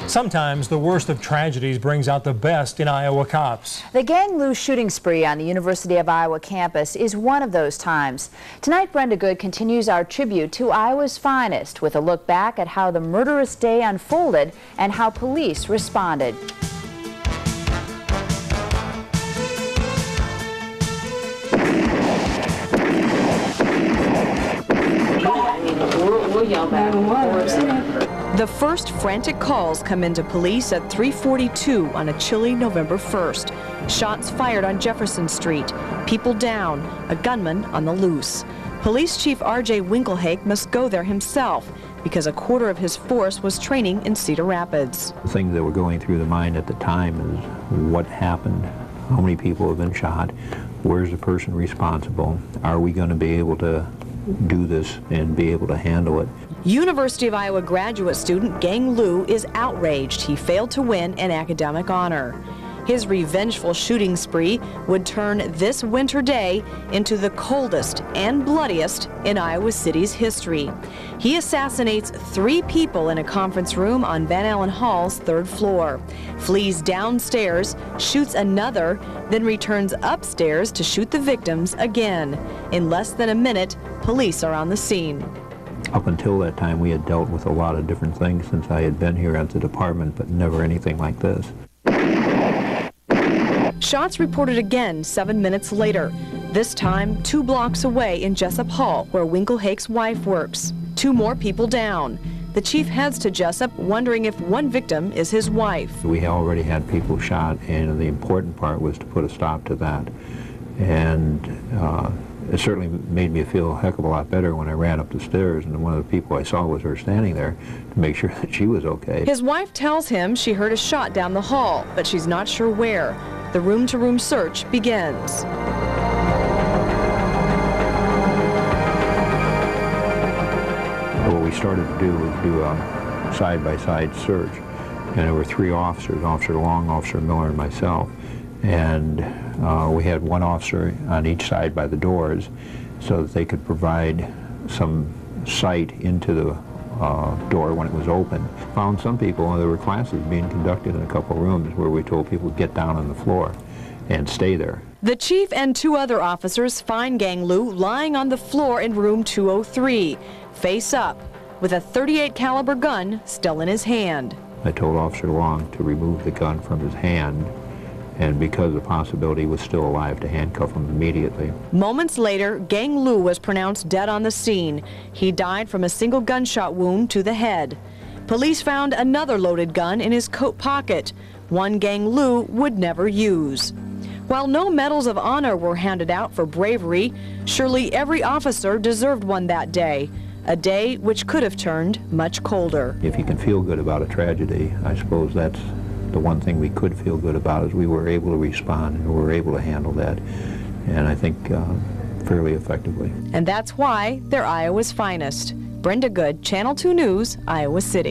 Sometimes the worst of tragedies brings out the best in Iowa cops. The gang Lou shooting spree on the University of Iowa campus is one of those times. Tonight, Brenda Good continues our tribute to Iowa's finest with a look back at how the murderous day unfolded and how police responded. We'll yell back. The first frantic calls come into police at 3:42 on a chilly November 1st. Shots fired on Jefferson Street, people down, a gunman on the loose. Police Chief R.J. Winkelhake must go there himself because a quarter of his force was training in Cedar Rapids. The things that were going through the mind at the time is what happened, how many people have been shot, where's the person responsible, are we going to be able to do this and be able to handle it. University of Iowa graduate student Gang Lou is outraged he failed to win an academic honor. His revengeful shooting spree would turn this winter day into the coldest and bloodiest in Iowa City's history. He assassinates 3 people in a conference room on Van Allen Hall's 3rd floor, flees downstairs, shoots another, then returns upstairs to shoot the victims again. In less than a minute, police are on the scene. Up until that time, we had dealt with a lot of different things since I had been here at the department, but never anything like this. Shots reported again 7 minutes later, this time 2 blocks away in Jessup Hall, where Winkelhake's wife works. 2 more people down. The chief heads to Jessup, wondering if one victim is his wife. We already had people shot, and the important part was to put a stop to that. And it certainly made me feel a heck of a lot better when I ran up the stairs, and one of the people I saw was her standing there to make sure that she was okay. His wife tells him she heard a shot down the hall, but she's not sure where. The room-to-room search begins. What we started to do was do a side-by-side search, and there were 3 officers, Officer Long, Officer Miller, and myself. And we had 1 officer on each side by the doors so that they could provide some sight into the door when it was open. Found some people, there were classes being conducted in a couple rooms where we told people to get down on the floor and stay there. The chief and 2 other officers find Gang Lou lying on the floor in room 203, face up, with a .38 caliber gun still in his hand. I told Officer Long to remove the gun from his hand, and because the possibility was still alive, to handcuff him immediately. Moments later, Gang Lou was pronounced dead on the scene. He died from a single gunshot wound to the head. Police found another loaded gun in his coat pocket, one Gang Lou would never use. While no medals of honor were handed out for bravery, surely every officer deserved one that day, a day which could have turned much colder. If you can feel good about a tragedy, I suppose that's the one thing we could feel good about, is we were able to respond and we were able to handle that, and I think fairly effectively. And that's why they're Iowa's finest. Brenda Good, Channel 2 News, Iowa City.